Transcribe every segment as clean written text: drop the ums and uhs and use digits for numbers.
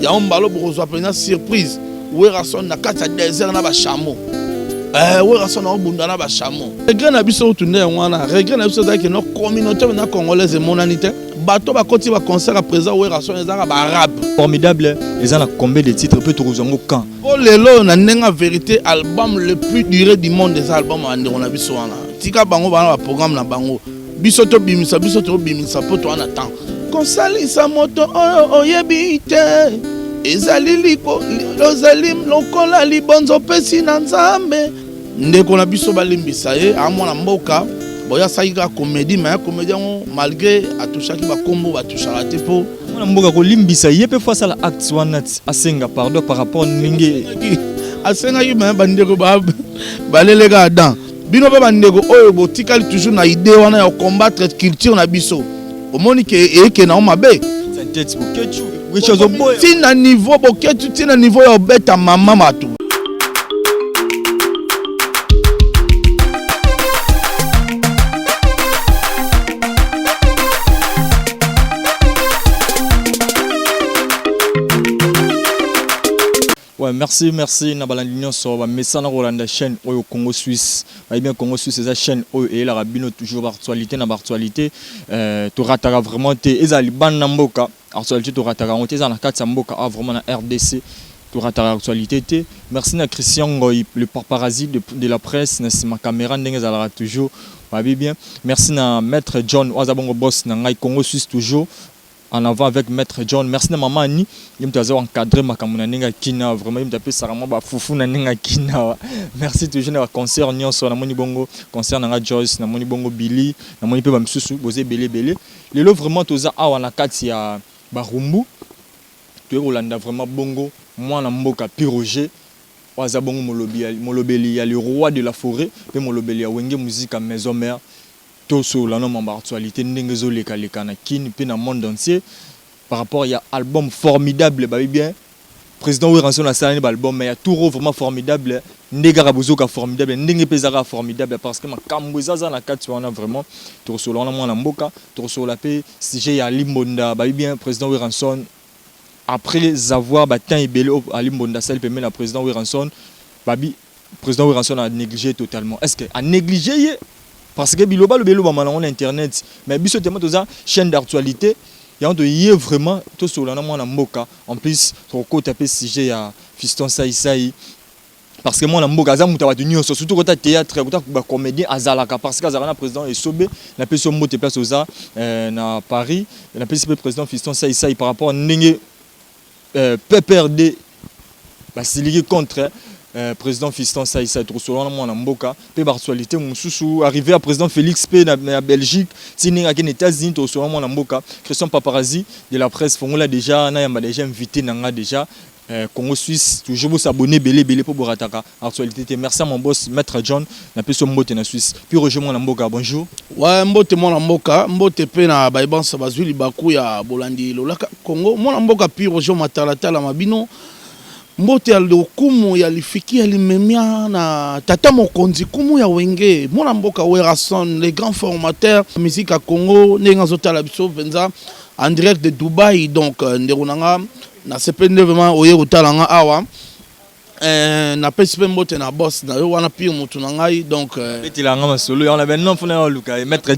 ya ombalo bokozwa pena surprise Werason na kati ya désert na ba chameau Werason na obunda na ba chameau regret na biso tunde wana regret na biso zaki no communauté na congolaise monanité bato ba koti ba concert à présent Werason ezaka ba arabe formidable ils ont combien de titres peut tokozango quand oh lelo na nenga vérité album le plus duré du monde des albums ande on a biso wana tika bango bana ba programme na bango biso to bimisa poto en attend konsalisa moto oyebi te ezali liko lozalim lokola libonzo pesi na nzambe ndeko na biso balimbisa ye amona mboka boya saika comédie mais comédie malgré atushaki ba kombo batushaka te po mona mboka ko limbisa ye pe face à la acte wana asenga pardon par rapport ninge asenga yi mais bandeko balelega dan bino pe bandeko oyo botikali toujours na idée wana ya combattre culture na biso omoni ke eke na mabe tête boketu wichozo boy tina niveau boketu tina niveau ya obeta mama matu ouais merci na balandinyo so ba messana Rolanda chaîne au Congo Suisse va bien Congo Suisse c'est chaîne et la rabino toujours actualité na actualité to rataka vraiment te ezali ban na mboka actualité to rataka on te za na kati mboka vraiment na RDC to rataka actualité te merci na Christian Ngoy le paparazzi de la presse na ma caméra ndenge za toujours va bien merci na maître John Wazabongo boss na ngai Congo Suisse toujours en avant avec maître John merci na maman ni yim tazo encadrer makamuna ninga kina vraiment yim tapé sarama ba fufu na ninga kina merci toujours na concert nyonso na moni bongo concert na Joyce na moni bongo Billy na moni pe ba msusu boze belé lelo vraiment toza awa na kati ya barumbu to Rolanda vraiment bongo mwana mboka Piroger waza bongo molobeli ya le roi de la forêt pe molobeli ya wenge musique à maison mère sur la norme en actualité n'engezo les na kin pe na monde entier par rapport il y a album formidable bah bien président Werason a salé album mais il y a tout vraiment formidable ndega bozoka formidable ndenge pezara formidable parce que ma kambuza za na kati wana vraiment to sur la mwana mboka to sur la paix sujet ya limbonda bah bien président Werason après avoir battu ibele à limbonda celle permet la président Werason babi président Werason a négligé totalement est-ce que a négligé parce que biloba le belo ba on internet mais biso tellement toza chaîne d'actualité il y a de vraiment tout sur la mwana mboka en plus trop taper sujet ya fiston sai parce que moi na mboka za muta watu nyonso surtout quand théâtre quand ba comédien azalaka parce que azalaka président et sobe na peso mbote place oza na Paris na peso président fiston sai par rapport ndenge PPRD ba siliki contre président Fiston Saïssa Troussolon na mboka pe actualité mususu arrivé à président Félix P na Belgique tini à États-Unis Troussolon na mboka Christian Paparazzi de la presse fongola déjà na yamba déjà invité nanga déjà Congo Suisse toujours s'abonner belé pour borataka actualité merci à mon boss maître John na peso mbote na Suisse puis rejoindre na mboka bonjour ouais mbote mo na mboka mbote pe na baibansa bazuli baku ya bolandi lolaka Congo mo na mboka puis rejoindre matala mabino mbote ya kumu ya lifiki ya limemia na tata mokonzi kumu ya wenge mona mboka Werason les grands formateurs musique à Congo nenga zotala biso penza en direct de Dubaï donc nderunanga na sepende vraiment oye utalanga awa na pesipe mbote na boss na yo wana pire mutu na ngai donc betilanga masolo on avait non fona luka maître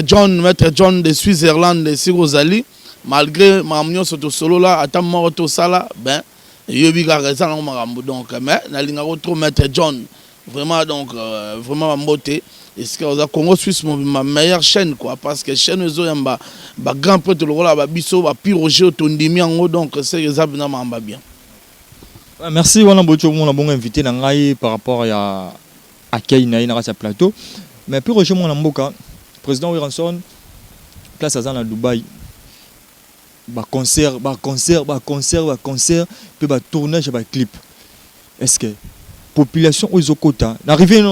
John de Switzerland de Sirozali malgré mamnyo soto solo là ata moko to sala ben yobi ka resa na makambo donc mais na linga ko trop maître John vraiment donc vraiment mbote est-ce que au Congo Suisse ma meilleure chaîne quoi parce que chaîne zo yamba ba grand prêtre le rôle ba biso ba Piroger to ndimi ngo donc c'est exact na mamba bien merci wana bocho mon bon invité na ngai par rapport à accueil na sa plateau mais Piroger mon mboka président Werason place à Dubaï concert puis tournage clip est-ce que population Ozokota n'arrive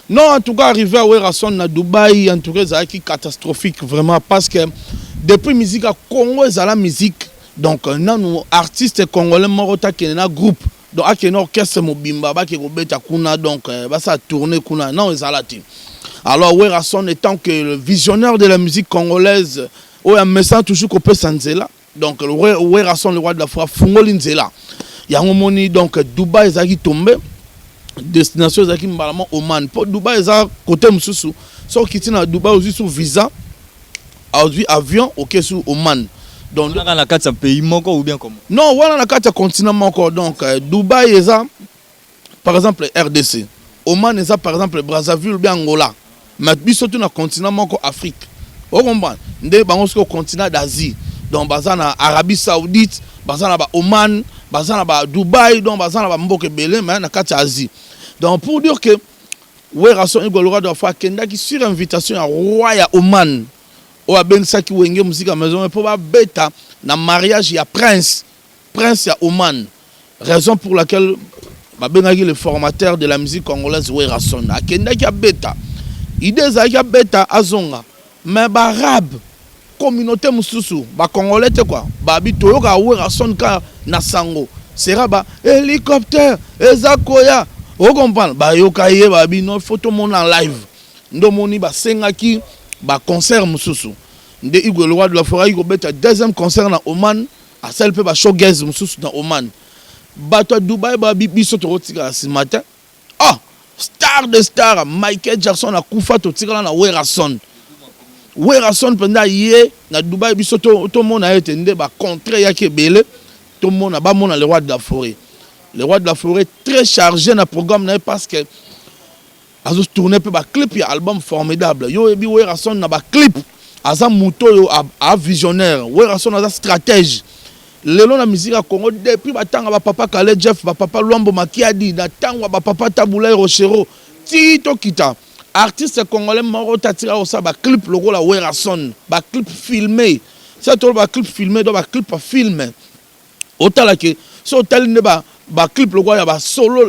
non en tout cas arrivé à Werason à Dubaï en tout cas c'est catastrophique vraiment parce que depuis musique à Congo c'est la musique donc nous artistes congolais morota qui est un groupe donc à un orchestre mobimba ba qui robeta kuna donc ba ça tourner kuna non ezalati alors Werason étant que le visionnaire de la musique congolaise. Oui, mais ça toujours qu'on peut s'enzeler. donc le Werason le roi de la foi fungoli nzela yango moni donc Dubaï ezaki tombé destination ezaki mbalama Oman pour Dubaï eza côté mususu so kiti na Dubaï aussi sous visa aujourd'hui avion OK sur Oman donc on a la carte pays moko ou bien comment non voilà la carte continent moko donc Dubaï eza par exemple RDC Oman eza par exemple Brazzaville ou bien Angola mais biso tout na continent moko Afrique on comprend ndé bango sur continent d'Asie donc bazana Arabie Saoudite bazana ba Oman bazana ba Dubaï donc bazana ba mboke belé mais na kati Asie donc pour dire que Werason igolora de fois kenda qui sur invitation à roi ya Oman o abensa ki wenge musique maison pour ba beta na mariage ya prince ya Oman raison pour laquelle ba benaki le formateur de la musique congolaise Werason akenda ki beta idée za ki beta azonga mais ba arabe communauté mususu ba congolais te quoi ba bito yoka Werason ka na sango sera ba hélicoptère ezakoya o comprendre ba yoka ye ba bino photo mon en live ndo moni ba sengaki ba concert mususu nde Igwe le roi de la forêt ko beta deuxième concert na Oman a celle pe ba showgaze mususu na Oman bato Dubaï ba biso to tika ce matin ah star de star Michael Jackson a kufa to tika na Werason pendant hier na Dubaï biso to mona ete nde ba contre yake belé to mona ba mona le roi de la forêt. Le roi de la forêt très chargé na programme na parce que azo tourner pe ba clip ya album formidable. Yo ebi Werason na ba clip aza muto yo a visionnaire. Werason aza stratège. Lelo na musique à Congo depuis ba tanga ba papa Kale Jeff ba papa Luambo Makiadi na tanga ba papa Tabulai Rochero Tito Kita. Artiste congolais moro tatira au sa ba clip logo la Werason ba clip filmé ça tout ba clip filmé do ba clip filmé otala ke so tel ne ba clip logo ya ba solo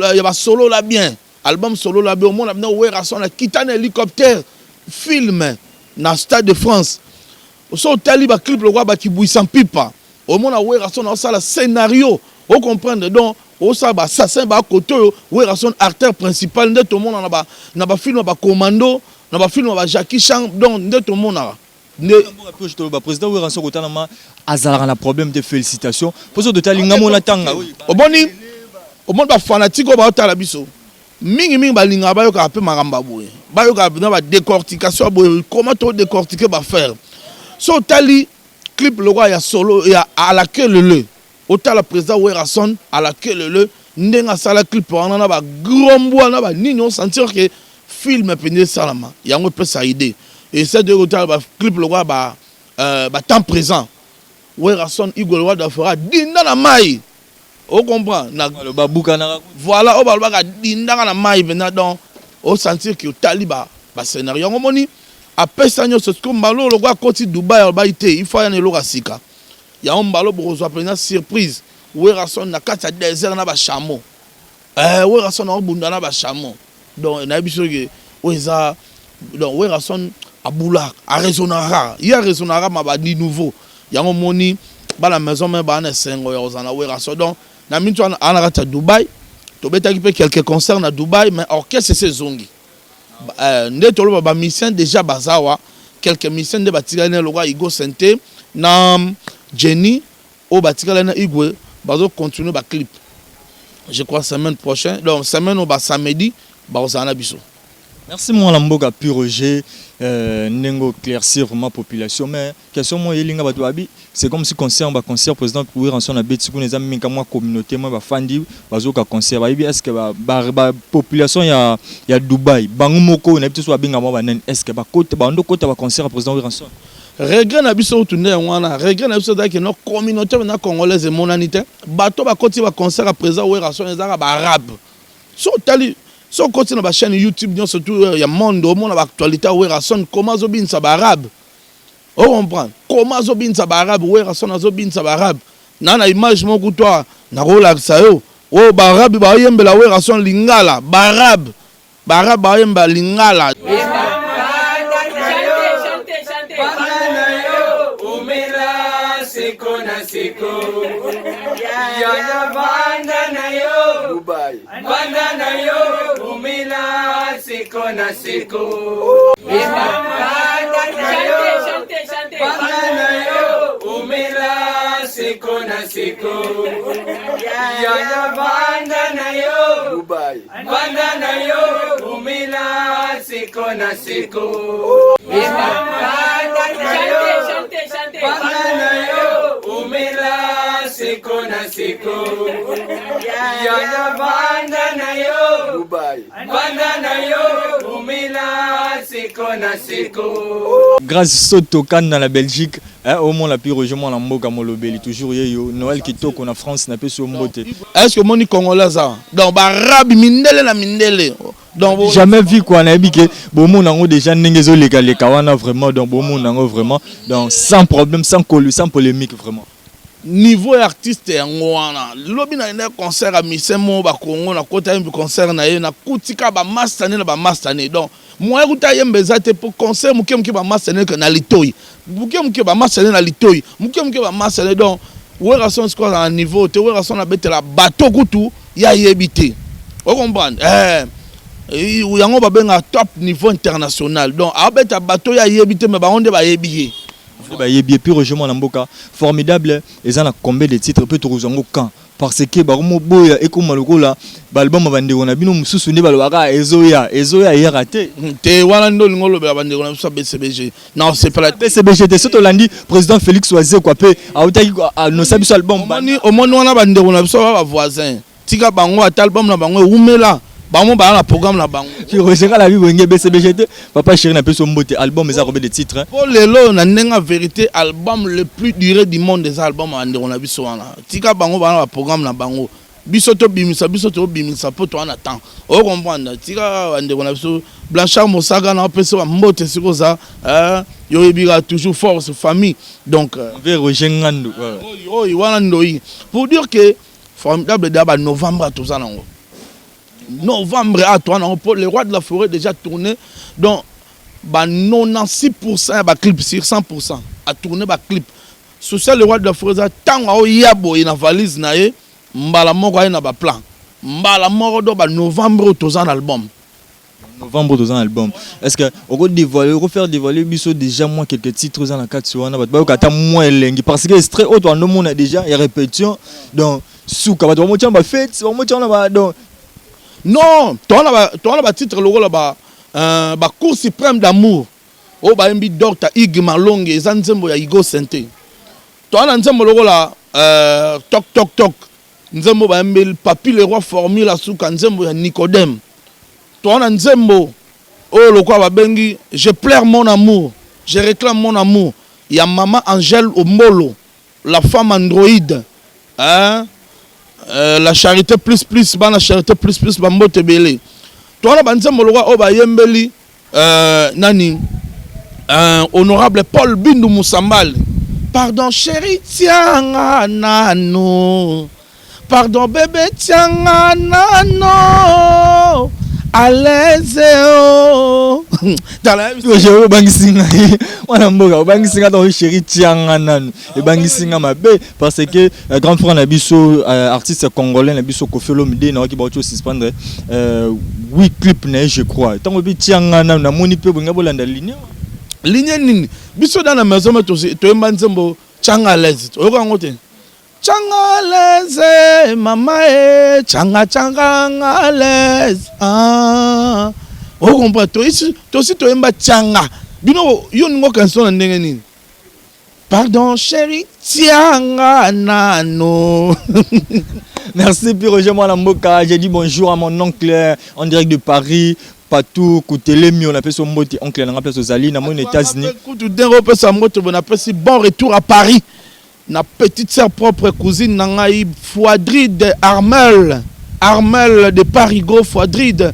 la bien album solo la bien au monde na Werason na kitana hélicoptère film na Stade de France so tel ba clip logo ba kibuisa pipa au monde na Werason na ça la scénario on comprendre donc au ça ba assassin ba côté Werason acteur principal de tout le monde na ba film ba commando na ba film ba Jackie Chan donc de tout le monde le président Werason kotanama azalaka na problème de félicitations poso de talinga mona tanga oboni au monde ba fanatique ba otala biso mingi ba linga ba yoka pe maramba boye ba yoka na ba décortication boye comment to décortiquer ba faire so tali clip le roi ya solo ya à la queue le autant la président Werason à la queue le ndenga sala clip on a ba grombo na ba nini on sentir que film pende salama yango peut ça idée et c'est de autant ba clip le roi ba temps présent Werason Igwe le roi d'Afrique dinda na mai on comprend na le babuka na voilà on ba dinda na mai venant donc on sentir que taliba ba scénario on moni après ça nous ce comme malo le roi côté Dubaï ba été il faut y aller lo kasika ya ombalo bozo apena surprise Werason na kata désert na ba chameau Werason na bunda na ba chameau donc na biso ke oza donc Werason abula a raisonnara il a raisonnara ma ba di nouveau ya moni ba la maison mais ba na sengo ya ozana Werason donc na mintu ana kata Dubaï to betaki pe quelques concerts na Dubaï mais orchestre c'est zongi nde tolo ba mission déjà bazawa quelques missions de batigana le roi Igo Santé na Jenny au batikala na Igwe bazo continuer ba clip je crois semaine prochaine donc semaine au ba samedi ba osana biso. Merci mon lamboka pu Roger nengo éclaircir vraiment population mais question moi yelinga bato abi c'est comme si concert président Werason na beti ko neza minka moi communauté moi ba fandi bazo ka concert ba est-ce que ba population ya Dubaï bangu moko na bitu so binga moi banen est-ce que ba côté ba ndo côté ba concert président Werason regret na biso tunde wana regret na biso daki no communauté na congolaise monanité bato ba côté ba concert président Werason ezaka ba arabe so tali so côté na ba chaîne YouTube non surtout ya monde au monde ba actualité Werason comment zo bin sa ba arabe on comprend comment zo bin sa ba arabe Werason zo bin sa ba arabe na image moko toi na rola sa yo o ba arabe ba yembela Werason lingala ba arabe ba yemba lingala Siko ya banda na yo Dubai banda na yo umila siko na siko banda na yo Vumila siko na siko. Yaya banda na yo. Banda na yo. Vumila siko na siko. Banda na yo. Banda na yo. Vumila siko na siko. Yaya banda na yo. Banda na yo. Vumila siko na siko. Grâce Soto Kan dans la Belgique, au moins la plus rejoint la Mboka Molobeli toujours yo Noël qui toque en France n'a pas sur Mbote. Est-ce que moni congolais ça donc barabi mindele na mindele donc jamais vu quoi na biké bon mon nango déjà nengezo les kawana vraiment donc bon mon nango vraiment donc sans problème sans polémique vraiment. Niveau artiste yango wana lobi na ina concert à misemo ba Congo na kota un concert na ye na kutika ba mastane na ba mastane donc moi kuta yembeza te pour concert muke ba mastane que na litoi muke ba mastane na litoi muke ba mastane donc ouais rason score à niveau te ouais rason na bete la bateau kutu ya yebité on comprend yango ba benga top niveau international donc abeta bateau ya yebité mais ba onde ba yebiye. Et puis rejoint Mboka formidable et en a combien de titres peut trouver en camp parce que baromo boya et comme là l'album va ndeko na bino mususu ne balobaka ezoya est raté te wana ndo ngolo ba ndeko na so BCBG non c'est pas la BCBG te soto landi président Félix Oise quoi pe autaki no sabiso album au monde wana ba ndeko na so ba voisin tika bango ata album na bango umela bango ba na programme na bango qui recherche la vie wenge BCBG papa chéri na pe so mbote album eza combien de titres pour lelo na ndenga vérité album le plus duré du monde des albums andeko na biso wana tika bango ba na programme na bango biso to bimisa po to na temps o comprendre tika andeko na biso Blanchard Mosaga na peso mbote sikoza yo ebira toujours force famille donc vers Rojengando wana ndoi pour dire que formidable d'abord novembre tout ça nango novembre à toi les rois de la forêt déjà tourné donc 96% ba clip sur 100% a tourné ba clip social le roi de la forêt tango yabo ina valise na ye mbala moko na ba plan mbala moko do ba novembre tous un album est-ce que on faire dévoiler biso déjà moins quelques titres dans la carte sur na ba kata moins lengi parce que extrait auto no mona déjà il y a répétition donc souka ba mo tamba fête mo tamba ba donc non, tu as le titre ba cour suprême d'amour. Oh ba mbi docteur Ig Malonge ezanzembo ya Igo Sente. Tu as nzembo logo la toc nzembo ba mbi papi le roi formule la souka nzembo ya Nicodème. Tu as nzembo oh lokwa ba bengi je pleure mon amour, je réclame mon amour. Il y a maman Angèle Omolo, la femme androïde. Hein? La charité plus la charité plus bambote belé toi la banzembo loka o ba yembeli nani honorable Paul Bindu Moussambal pardon chérie tianga nano pardon bébé tianga nano à l'aise je bangisinga wana mboka bangisinga dans chéri tianga nanu et bangisinga mabe parce que grand frère na biso artiste congolais na biso Koffi Olomide na ki ba to suspendre 8 clips na je crois tant bi tianga nanu na moni pe bonga bolanda ligne nini biso dans la maison to emba nzembo tianga l'aise oyoka ngote changa leze mama changa leze o comprend to si to emba changa bino yo ngo canson ndenge nini pardon chérie tianga nano. Merci puis Roger Mboka, j'ai dit bonjour à mon oncle en direct de Paris. Patou Koutele mi on appelle son moti oncle na place aux Ali na mon États-Unis. Bon retour à Paris. Na petite sœur propre cousine nangai Fouadride Armel de Parigo Fouadride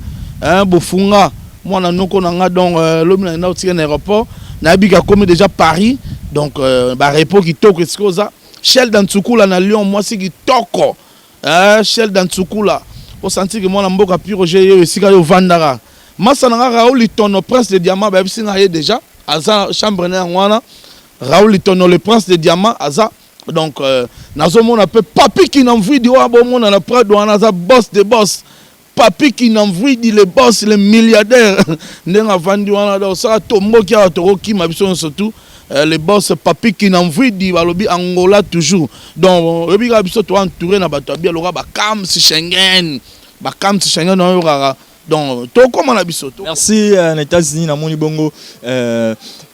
bofunga moi na noko nanga donc l'homme na un aéroport na bika comme déjà Paris donc ba repos qui toko exkoza Shell dans Tsukula na Lyon moi c'est qui toko Shell dans Tsukula pour sentir que moi na mboka pi Roger yo esika yo vandara masa nanga Raoul Tono prince de diamant ba bisinga ye déjà aza chambre na ngwana Raoul Tono le prince de diamant aza. Donc, nous appelle Papi qui n'envoie du roi, on a pris de boss de boss. Papi qui n'envoie les boss, les milliardaires. Nous avons vendu ça, Tomo qui a Toro qui m'a besoin surtout. les boss papi qui n'envoie dit balobi Angola toujours. Donc rebi ga biso to entouré na bato bien lora ba kam si Schengen. Ba kam si Schengen no yora. Donc to comment na biso to. Merci aux États-Unis na moni bongo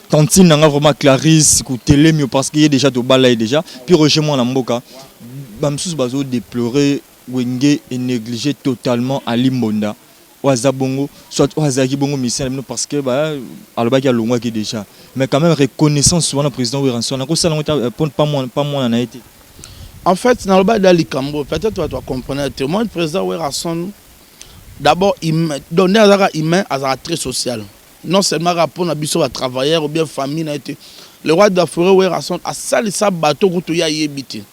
tantine nga vraiment Clarisse ku télé mieux parce qu'il y a déjà to balay déjà. Puis Roger moi na mboka. Bamsus bazo déplorer Wenge et négliger totalement Ali Mbonda. Ouazabongo, soit Ouazaki Bongo mission parce que alobaki a longwa qui déjà. Mais quand même reconnaissance souvent le président Wiranson. Nako ça pas moi en a été. En fait, dans le bas d'Alikambo, peut-être tu vas comprendre. Moi, le président Wiranson, d'abord, il donner à humain à très social. Non seulement rapport à biso à travailleurs ou bien famille n'a été. Le roi de la forêt Wiranson a sali sa bateau pour tout y habiter.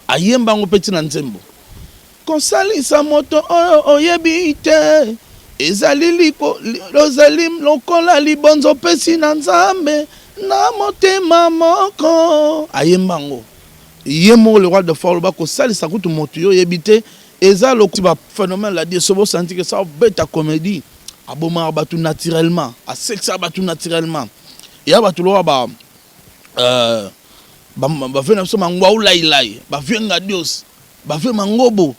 Ayemba ngo petit nanzembo. Konsali sa moto oyebite ezali liko lozalim lokola libonzo pesi na nzambe na motema moko ayemba ngo yemo le roi de Foloba konsali sa kutu moto oyebite ezali lokola phénomène la dit sobo senti que ça bête comédie aboma batu naturellement a sexa batu naturellement ya batu lo ba ba vena so mangwa ulailai ba venga dios ba ve mangobo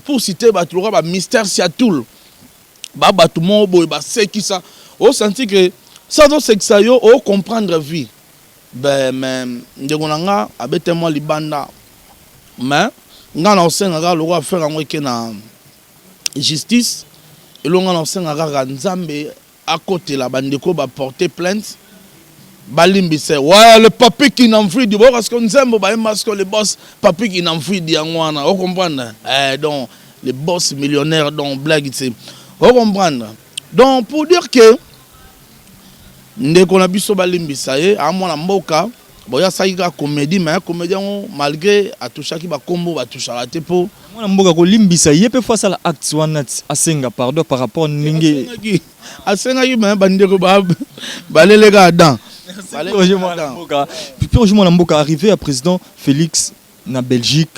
pour citer ba tulora ba mystère siatoul ba batu mobo ba seki ça au senti que ça do sexa yo au comprendre vie ben mais ndegonanga abete moi libanda mais nga na osenga ga lo faire ngo ke na justice et lo nga na osenga ga nzambe à côté la bandeko ba porter plainte Balimbise, ouais, le papi qui n'enfuit du bon, parce qu'on aime parce que les boss, papi qui n'enfuit du Yangwana, vous comprenez? Donc, les boss millionnaires, donc, blague, vous comprenez? Donc, pour dire que, dès qu'on a vu ce Balimbise, à moi, la moka, bon, il y a ça, il y a comédie, mais comédien, malgré, à tout chaque combo, à tout chaque tepo. Moi, la moka, ko Limbisa, il y a peu fois ça, l'acte, à Senga, pardon, par rapport à Ninge. À Senga, il y a un bandeko, les gars, dedans. Puis Roger Mboka arrivé à président Félix na Belgique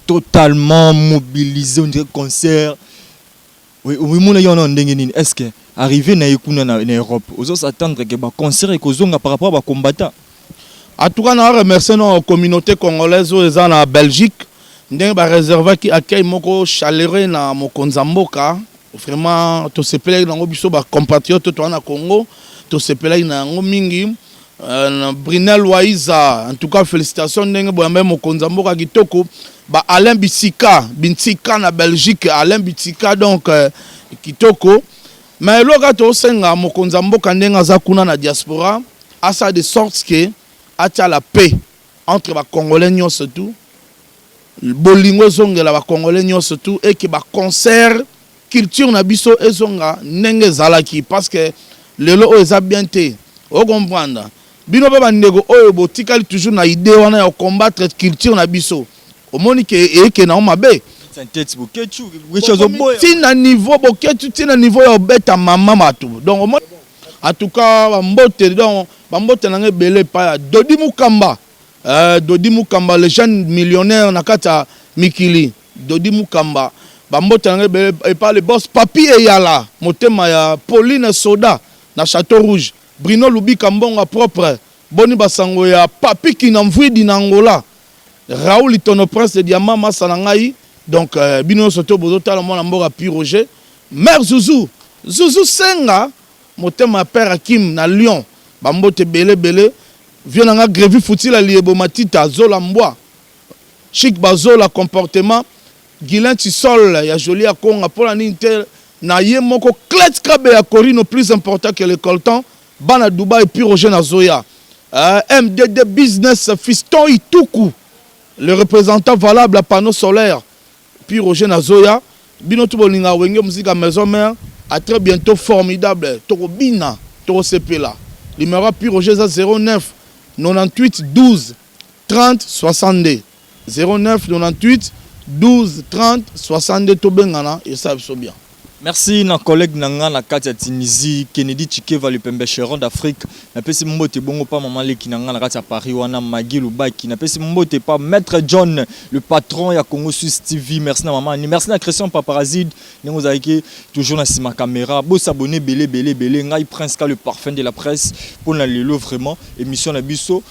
totalement mobilisé on dirait concert. Oui mon ayant ndengeni est-ce que arrivé na ekuna na Europe aux s'attendre que ba concert et kozonga par rapport à ba combattant. En tout cas na remercier nos communauté congolaise aux en Belgique ndenge ba réserver qui accueille moko chaleureux na mokonza mboka vraiment to se plaît na biso ba compatriotes to na Congo to se plaît na ngo mingi. Brunel Waiza, en tout cas félicitations ndenge boyambe mokonza mboka kitoko ba Alain Bitsika na Belgique Alain Bitsika donc kitoko mais loka to senga mokonza mboka ndenge za kuna na diaspora a ça de sorte que atia la paix entre ba congolais nyonso tout bolingo zongela ba congolais nyonso tout et que ba concert culture na biso ezonga ndenge zalaki parce que lelo o eza bien te o comprendre bino ba ndeko oyo botikali toujours na idée wana ya combattre culture na biso omoni ke na mabe tête boketu wechozo boy tina niveau boketu tina niveau ya beta mama matu donc omoni en tout cas ba mbote donc ba mbote na ngebele pa Dodi Mukamba le jeune millionnaire na kata mikili Dodi Mukamba ba mbote na ngebele pa le boss papi eyala motema ya Pauline Soda na Château Rouge Bruno Lubi Kambonga propre boni basango ya papi qui n'envoie di Angola Raoul Tono Prince de Diamant Masanangai donc bino soto bozota la mona mboka Pi Roger mère Zouzou Senga motema père Hakim na Lyon bambote belé vient nga grévi fouti la liebo matita zola mbwa chic bazola comportement Guilain Tissol ya joli à Konga pour la ninte na ye moko Clet Krabe ya Corino plus important que le coltan Bana Dubaï Pi Roger na Zoya MDD Business Fiston Ituku le représentant valable à panneau solaire Pi Roger na Zoya bino to bolinga wenge musique à maison mère à très bientôt formidable toko bina toko sepela numéro Pi Roger 09 98 12 30 62 09 98 12 30 62 to bengana et ça so bien. Merci na collègue nanga na kati ya Tunisie Kennedy Chikeva le pembécheron d'Afrique na pesi mbote bongo pa maman leki nanga na kati ya Paris wana Magi Lubaki na pesi mbote pa maître John le patron ya Congo Suisse TV. Merci na maman ni merci na Christian Paparazzi nengo zaiki toujours na sima caméra bo s'abonner belé ngai Prince ka le parfum de la presse pour na lelo vraiment émission na biso.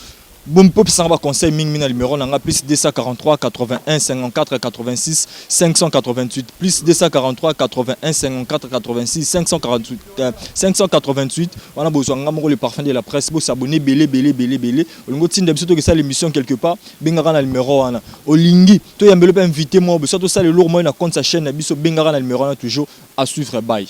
Bon peuple sans ba conseil ming na numéro nanga plus 243 81 54 86 588 plus 243 81 54 86 588 wana besoin ngamo le parfum de la presse bo s'abonner belé olingo tinda biso to que ça l'émission quelque part bengara na numéro wana olingi to yambelo pa inviter moi biso to ça le lourd moi na compte sa chaîne biso bengara na numéro wana toujours à suivre bye.